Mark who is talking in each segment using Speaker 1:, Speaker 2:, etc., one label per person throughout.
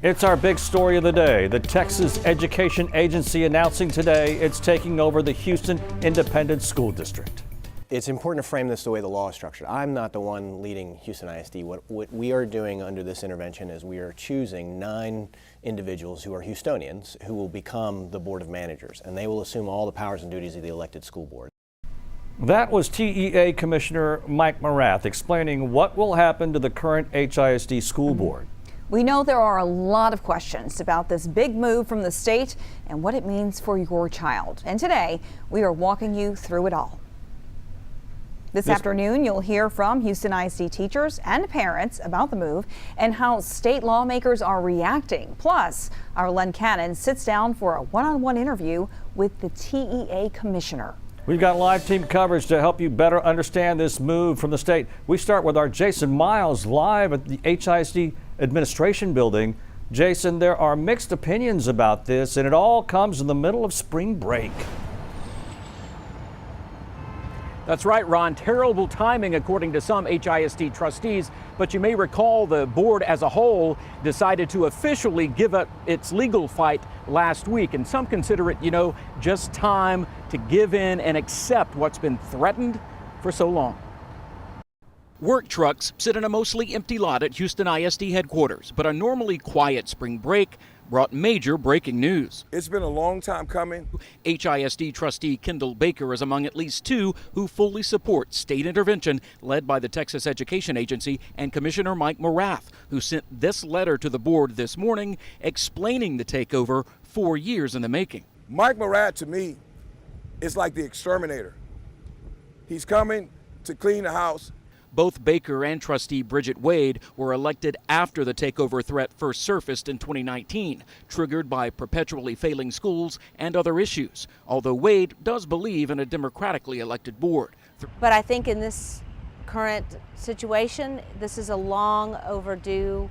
Speaker 1: It's our big story of the day. The Texas Education Agency announcing today it's taking over the Houston Independent School District.
Speaker 2: It's important to frame this the way the law is structured. I'm not the one leading Houston ISD. What we are doing under this intervention is we are choosing 9 individuals who are Houstonians who will become the Board of Managers, and they will assume all the powers and duties of the elected school board.
Speaker 1: That was TEA Commissioner Mike Morath explaining what will happen to the current HISD school board.
Speaker 3: We know there are a lot of questions about this big move from the state and what it means for your child. And today, we are walking you through it all. This afternoon, you'll hear from Houston ISD teachers and parents about the move and how state lawmakers are reacting. Plus, our Len Cannon sits down for a one-on-one interview with the TEA commissioner.
Speaker 1: We've got live team coverage to help you better understand this move from the state. We start with our Jason Miles live at the HISD administration building. Jason, there are mixed opinions about this, and it all comes in the middle of spring break.
Speaker 4: That's right, Ron. Terrible timing, according to some HISD trustees. But you may recall the board as a whole decided to officially give up its legal fight last week. And some consider it, just time to give in and accept what's been threatened for so long. Work trucks sit in a mostly empty lot at Houston ISD headquarters, but a normally quiet spring break brought major breaking news.
Speaker 5: It's been a long time coming.
Speaker 4: HISD trustee Kendall Baker is among at least 2 who fully support state intervention led by the Texas Education Agency and Commissioner Mike Morath, who sent this letter to the board this morning explaining the takeover 4 years in the making.
Speaker 5: Mike Morath, to me, is like the exterminator. He's coming to clean the house.
Speaker 4: Both Baker and trustee Bridget Wade were elected after the takeover threat first surfaced in 2019, triggered by perpetually failing schools and other issues, although Wade does believe in a democratically elected board.
Speaker 6: But I think in this current situation, this is a long overdue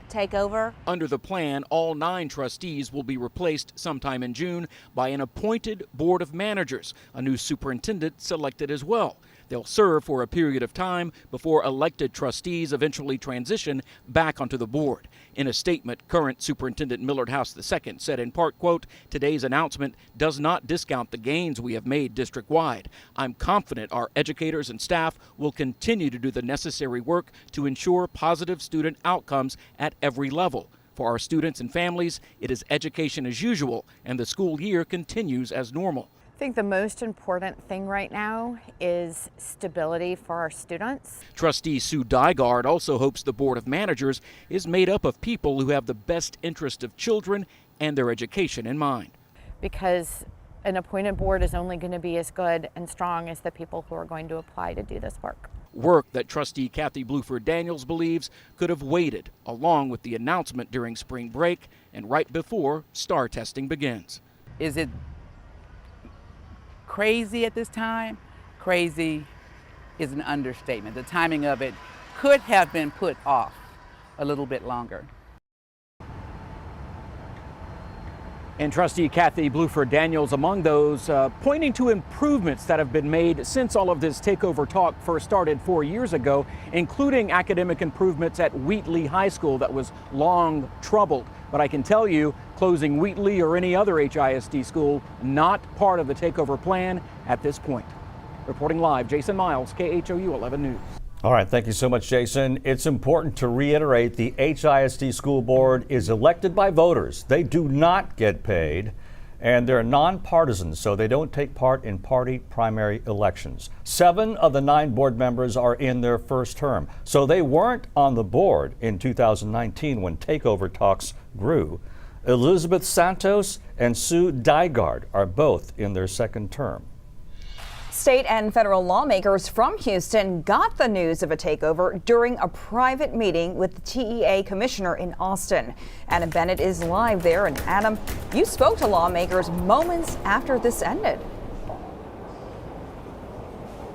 Speaker 6: takeover.
Speaker 4: Under the plan, all 9 trustees will be replaced sometime in June by an appointed board of managers, a new superintendent selected as well. They'll serve for a period of time before elected trustees eventually transition back onto the board. In a statement, current Superintendent Millard House II said in part, quote, "Today's announcement does not discount the gains we have made district-wide. I'm confident our educators and staff will continue to do the necessary work to ensure positive student outcomes at every level. For our students and families, it is education as usual, and the school year continues as normal."
Speaker 7: I think the most important thing right now is stability for our students.
Speaker 4: Trustee Sue Dygard also hopes the Board of Managers is made up of people who have the best interest of children and their education in mind.
Speaker 7: Because an appointed board is only going to be as good and strong as the people who are going to apply to do this work.
Speaker 4: Work that trustee Kathy Bluford Daniels believes could have waited, along with the announcement during spring break and right before STAR testing begins.
Speaker 8: Is it crazy at this time? Crazy is an understatement. The timing of it could have been put off a little bit longer.
Speaker 4: And trustee Kathy Bluford Daniels among those pointing to improvements that have been made since all of this takeover talk first started 4 years ago, including academic improvements at Wheatley High School that was long troubled. But I can tell you, closing Wheatley or any other HISD school, not part of the takeover plan at this point. Reporting live, Jason Miles, KHOU 11 News.
Speaker 1: All right, thank you so much, Jason. It's important to reiterate the HISD school board is elected by voters. They do not get paid, and they're nonpartisan, so they don't take part in party primary elections. 7 of the 9 board members are in their first term, so they weren't on the board in 2019 when takeover talks grew. Elizabeth Santos and Sue Dygard are both in their second term.
Speaker 3: State and federal lawmakers from Houston got the news of a takeover during a private meeting with the TEA commissioner in Austin. Adam Bennett is live there. And Adam, you spoke to lawmakers moments after this ended.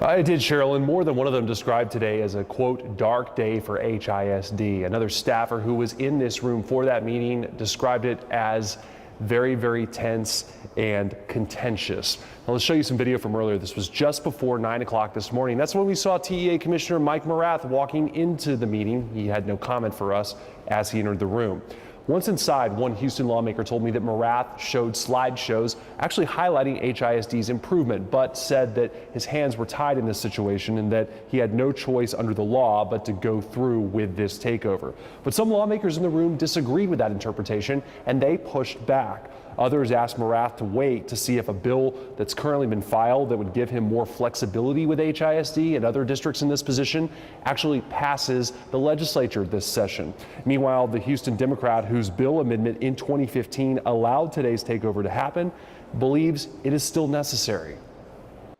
Speaker 9: I did, Cheryl, and more than one of them described today as a, quote, dark day for HISD. Another staffer who was in this room for that meeting described it as very, very tense and contentious. Now let's show you some video from earlier. This was just before 9 o'clock this morning. That's when we saw TEA Commissioner Mike Morath walking into the meeting. He had no comment for us as he entered the room. Once inside, one Houston lawmaker told me that Morath showed slideshows actually highlighting HISD's improvement, but said that his hands were tied in this situation and that he had no choice under the law but to go through with this takeover. But some lawmakers in the room disagreed with that interpretation and they pushed back. Others asked Morath to wait to see if a bill that's currently been filed that would give him more flexibility with HISD and other districts in this position actually passes the legislature this session. Meanwhile, the Houston Democrat, whose bill amendment in 2015 allowed today's takeover to happen, believes it is still necessary.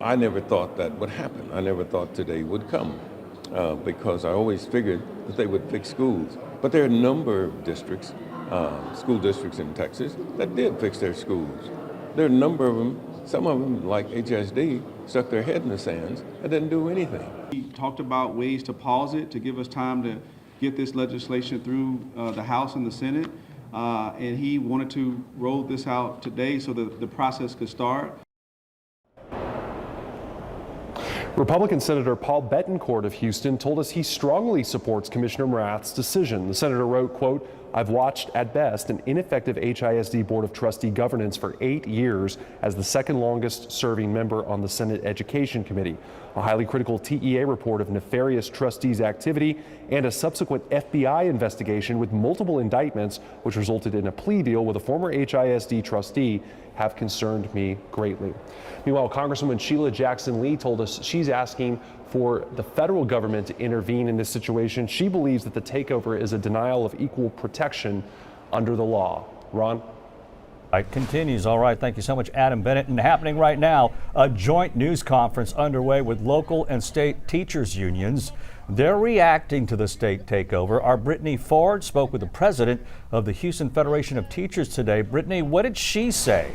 Speaker 10: I never thought that would happen. I never thought today would come because I always figured that they would fix schools. But there are a number of districts, school districts in Texas that did fix their schools. There are a number of them, some of them like HISD, stuck their head in the sands and didn't do anything.
Speaker 11: He talked about ways to pause it, to give us time to get this legislation through the House and the Senate. And he wanted to roll this out today so that the process could start.
Speaker 9: Republican Senator Paul Bettencourt of Houston told us he strongly supports Commissioner Morath's decision. The senator wrote, quote, "I've watched at best an ineffective HISD Board of Trustee governance for 8 years as the second longest serving member on the Senate Education Committee. A highly critical TEA report of nefarious trustees' activity and a subsequent FBI investigation with multiple indictments, which resulted in a plea deal with a former HISD trustee, have concerned me greatly." Meanwhile, Congresswoman Sheila Jackson Lee told us she's asking for the federal government to intervene in this situation. She believes that the takeover is a denial of equal protection under the law. Ron?
Speaker 1: It continues. All right. Thank you so much, Adam Bennett. And happening right now, a joint news conference underway with local and state teachers unions. They're reacting to the state takeover. Our Brittany Ford spoke with the president of the Houston Federation of Teachers today. Brittany, what did she say?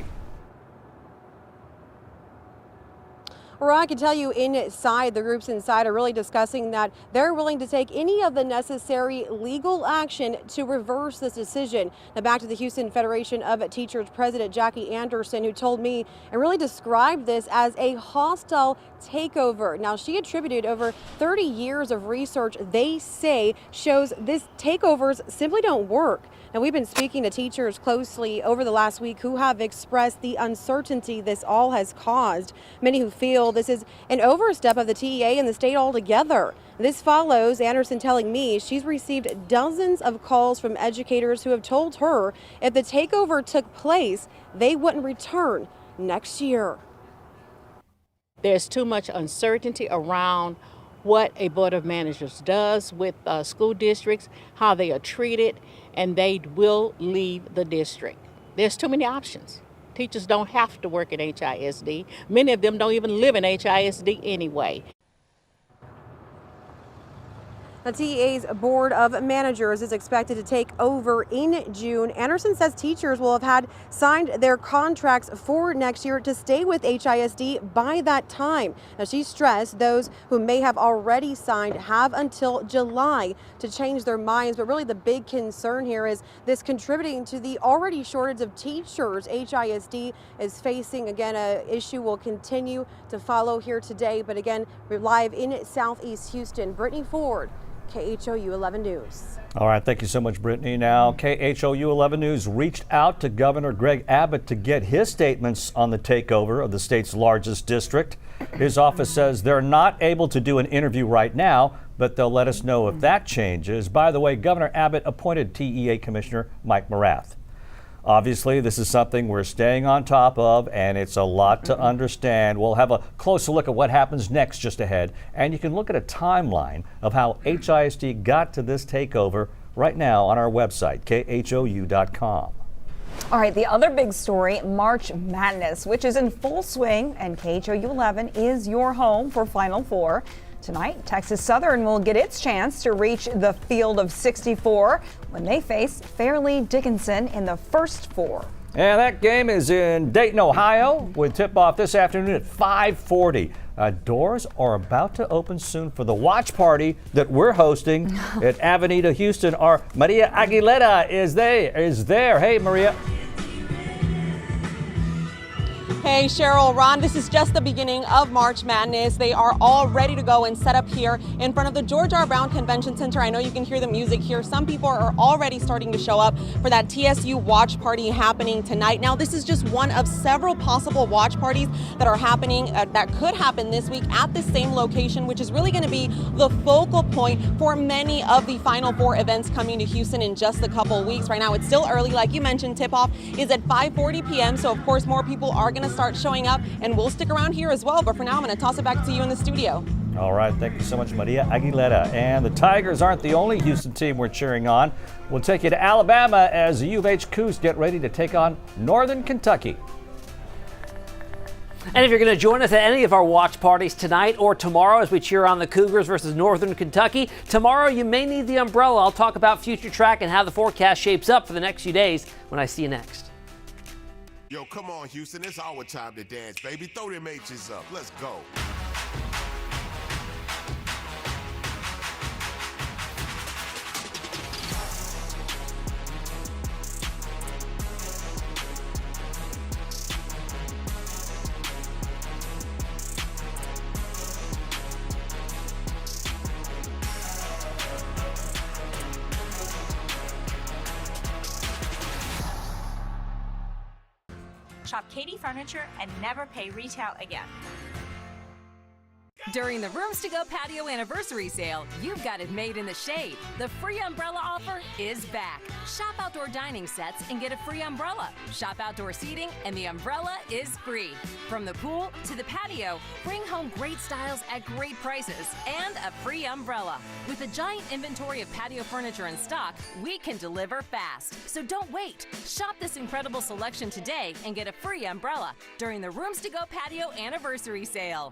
Speaker 12: Well, I can tell you inside, the groups inside are really discussing that they're willing to take any of the necessary legal action to reverse this decision. Now back to the Houston Federation of Teachers President Jackie Anderson, who told me and really described this as a hostile takeover. Now she attributed over 30 years of research they say shows this takeovers simply don't work. Now we've been speaking to teachers closely over the last week who have expressed the uncertainty this all has caused. Many who feel this is an overstep of the TEA and the state altogether. This follows Anderson telling me she's received dozens of calls from educators who have told her if the takeover took place, they wouldn't return next year.
Speaker 13: There's too much uncertainty around what a board of managers does with school districts, how they are treated, and they will leave the district. There's too many options. Teachers don't have to work at HISD. Many of them don't even live in HISD anyway.
Speaker 12: The TEA's Board of Managers is expected to take over in June. Anderson says teachers will have had signed their contracts for next year to stay with HISD by that time. Now, she stressed those who may have already signed have until July to change their minds. But really the big concern here is this contributing to the already shortage of teachers HISD is facing. Again, an issue will continue to follow here today. But again, we're live in Southeast Houston. Brittany Ford, KHOU 11 News.
Speaker 1: All right, thank you so much, Brittany. Now, KHOU 11 News reached out to Governor Greg Abbott to get his statements on the takeover of the state's largest district. His office says they're not able to do an interview right now, but they'll let us know if that changes. By the way, Governor Abbott appointed TEA Commissioner Mike Morath. Obviously, this is something we're staying on top of, and it's a lot to understand. We'll have a closer look at what happens next just ahead, and you can look at a timeline of how HISD got to this takeover right now on our website, khou.com.
Speaker 3: All right, the other big story, March Madness, which is in full swing, and KHOU 11 is your home for Final Four. Tonight, Texas Southern will get its chance to reach the field of 64 when they face Fairleigh Dickinson in the first four.
Speaker 1: And that game is in Dayton, Ohio, with tip-off this afternoon at 5:40. Doors are about to open soon for the watch party that we're hosting at Avenida Houston. Our Maria Aguilera is there. Hey, Maria.
Speaker 12: Hey, Cheryl, Ron, this is just the beginning of March Madness. They are all ready to go and set up here in front of the George R. Brown Convention Center. I know you can hear the music here. Some people are already starting to show up for that TSU watch party happening tonight. Now, this is just one of several possible watch parties that are happening, that could happen this week at the same location, which is really going to be the focal point for many of the Final Four events coming to Houston in just a couple weeks. Right now, it's still early. Like you mentioned, tip-off is at 5:40 p.m. So, of course, more people are going to start showing up, and we'll stick around here as well. But for now, I'm going to toss it back to you in the studio.
Speaker 1: All right, thank you so much, Maria Aguilera. And the Tigers aren't the only Houston team we're cheering on. We'll take you to Alabama as the U of H Cougs get ready to take on Northern Kentucky.
Speaker 14: And if you're going to join us at any of our watch parties tonight or tomorrow as we cheer on the Cougars versus Northern Kentucky, tomorrow you may need the umbrella. I'll talk about future track and how the forecast shapes up for the next few days when I see you next.
Speaker 15: Yo, come on, Houston. It's our time to dance, baby. Throw them H's up. Let's go.
Speaker 16: Shop Katie Furniture and never pay retail again. During the Rooms to Go Patio Anniversary Sale, you've got it made in the shade. The free umbrella offer is back. Shop outdoor dining sets and get a free umbrella. Shop outdoor seating and the umbrella is free. From the pool to the patio, bring home great styles at great prices and a free umbrella. With a giant inventory of patio furniture in stock, we can deliver fast. So don't wait. Shop this incredible selection today and get a free umbrella during the Rooms to Go Patio Anniversary Sale.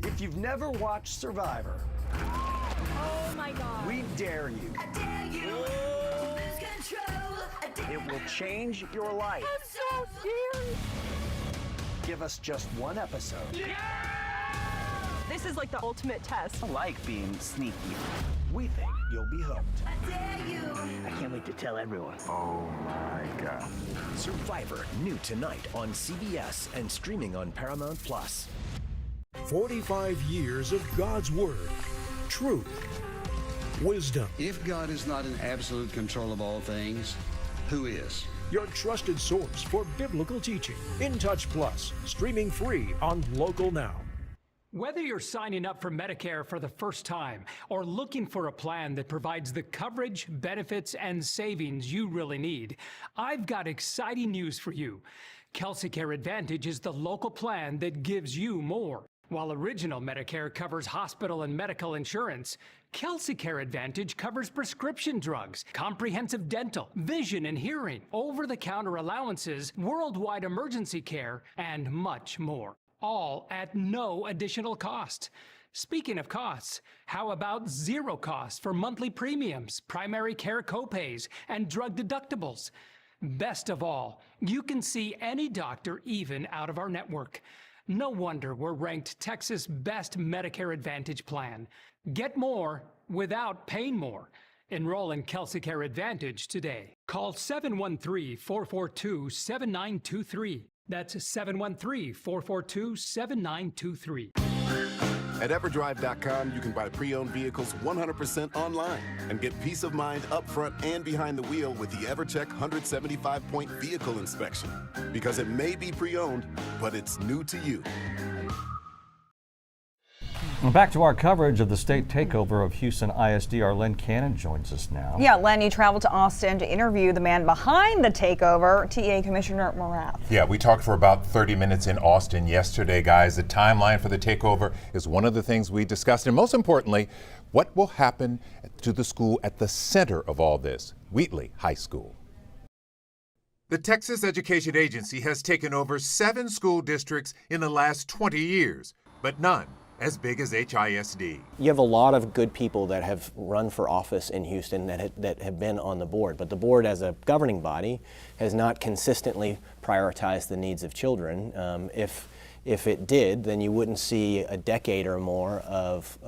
Speaker 17: If you've never watched Survivor,
Speaker 16: Oh my God.
Speaker 17: we dare you.
Speaker 16: I dare you. Lose control.
Speaker 17: It will change your life.
Speaker 16: I'm so scared.
Speaker 17: Give us just one episode.
Speaker 12: This is like the ultimate test.
Speaker 17: I like being sneaky. We think you'll be hooked.
Speaker 16: I dare you.
Speaker 17: I can't wait to tell everyone.
Speaker 15: Oh, my God.
Speaker 18: Survivor, new tonight on CBS and streaming on Paramount+.
Speaker 19: 45 years of God's Word, truth, wisdom.
Speaker 20: If God is not in absolute control of all things, who is?
Speaker 19: Your trusted source for biblical teaching. In Touch Plus, streaming free on Local Now.
Speaker 21: Whether you're signing up for Medicare for the first time or looking for a plan that provides the coverage, benefits, and savings you really need, I've got exciting news for you. Kelsey Care Advantage is the local plan that gives you more. While original Medicare covers hospital and medical insurance, Kelsey Care Advantage covers prescription drugs, comprehensive dental, vision and hearing, over-the-counter allowances, worldwide emergency care, and much more. All at no additional cost. Speaking of costs, how about zero cost for monthly premiums, primary care copays, and drug deductibles? Best of all, you can see any doctor even out of our network. No wonder we're ranked Texas' best Medicare Advantage plan. Get more without paying more. Enroll in Kelsey Care Advantage today. Call 713-442-7923. That's 713-442-7923.
Speaker 15: At EverDrive.com, you can buy pre-owned vehicles 100% online and get peace of mind up front and behind the wheel with the EverCheck 175-point vehicle inspection. Because it may be pre-owned, but it's new to you.
Speaker 1: And back to our coverage of the state takeover of Houston ISD. Our Len Cannon joins us now.
Speaker 3: Yeah, Len, you traveled to Austin to interview the man behind the takeover, TA Commissioner Morath.
Speaker 22: Yeah, we talked for about 30 minutes in Austin yesterday, guys. The timeline for the takeover is one of the things we discussed. And most importantly, what will happen to the school at the center of all this, Wheatley High School.
Speaker 23: The Texas Education Agency has taken over 7 school districts in the last 20 years, but none as big as HISD.
Speaker 2: You have a lot of good people that have run for office in Houston that have been on the board, but the board as a governing body has not consistently prioritized the needs of children. If it did, then you wouldn't see a decade or more of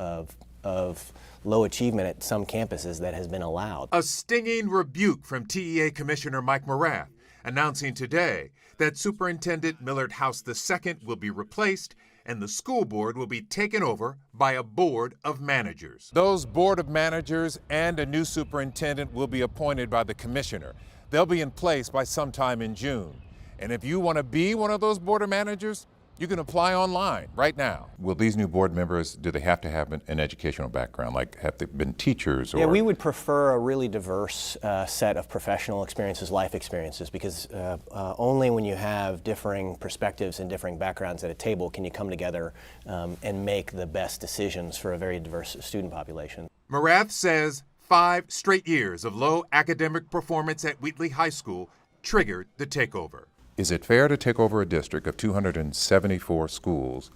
Speaker 2: low achievement at some campuses that has been allowed.
Speaker 23: A stinging rebuke from TEA Commissioner Mike Morath announcing today that Superintendent Millard House II will be replaced and the school board will be taken over by a board of managers. Those board of managers and a new superintendent will be appointed by the commissioner. They'll be in place by sometime in June. And if you want to be one of those board of managers, you can apply online right now. Will these new board members, do they have to have an educational background? Like, have they been teachers? Or?
Speaker 2: Yeah, we would prefer a really diverse set of professional experiences, life experiences, because only when you have differing perspectives and differing backgrounds at a table can you come together and make the best decisions for a very diverse student population.
Speaker 23: Morath says 5 straight years of low academic performance at Wheatley High School triggered the takeover. Is it fair to take over a district of 274 schools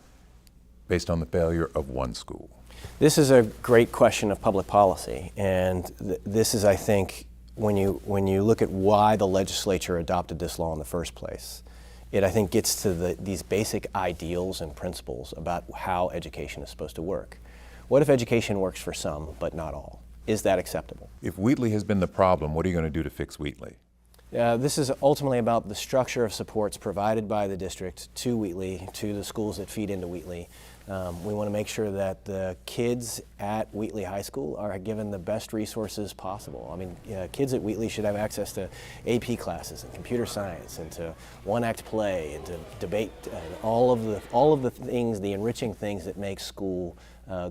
Speaker 23: based on the failure of one school?
Speaker 2: This is a great question of public policy, and this is, I think, when you look at why the legislature adopted this law in the first place, it, I think, gets to these basic ideals and principles about how education is supposed to work. What if education works for some but not all? Is that acceptable?
Speaker 23: If Wheatley has been the problem, what are you going to do to fix Wheatley?
Speaker 2: This is ultimately about the structure of supports provided by the district to Wheatley, to the schools that feed into Wheatley. We want to make sure that the kids at Wheatley High School are given the best resources possible. I mean, kids at Wheatley should have access to AP classes and computer science and to one-act play and to debate and all of the things, the enriching things that make school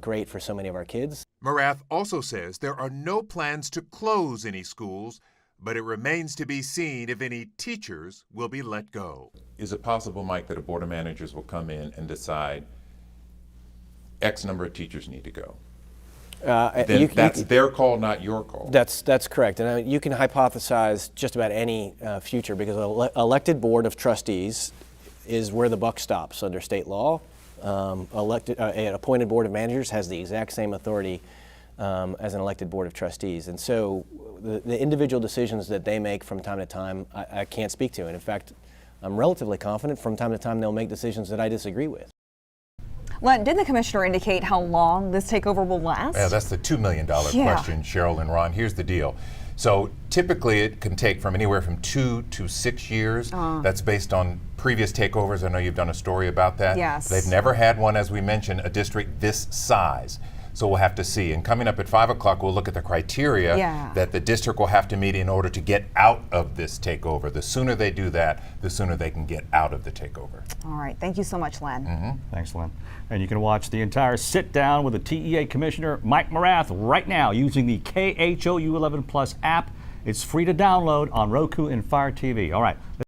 Speaker 2: great for so many of our kids.
Speaker 23: Morath also says there are no plans to close any schools, but it remains to be seen if any teachers will be let go. Is it possible, Mike, that a board of managers will come in and decide X number of teachers need to go? That's their call, not your call.
Speaker 2: That's correct. And you can hypothesize just about any future, because an elected board of trustees is where the buck stops under state law. An appointed board of managers has the exact same authority as an elected board of trustees. And so the individual decisions that they make from time to time, I can't speak to. And in fact, I'm relatively confident from time to time they'll make decisions that I disagree with.
Speaker 3: Len, did the commissioner indicate how long this takeover will last?
Speaker 22: Yeah, that's the $2 million question, Cheryl and Ron. Here's the deal. So typically it can take from anywhere from 2 to 6 years. That's based on previous takeovers. I know you've done a story about that.
Speaker 3: Yes.
Speaker 22: They've never had one, as we mentioned, a district this size. So we'll have to see. And coming up at 5 o'clock, we'll look at the criteria that the district will have to meet in order to get out of this takeover. The sooner they do that, the sooner they can get out of the takeover.
Speaker 3: All right. Thank you so much, Len.
Speaker 1: Thanks, Len. And you can watch the entire sit down with the TEA Commissioner Mike Morath right now using the KHOU 11 Plus app. It's free to download on Roku and Fire TV. All right.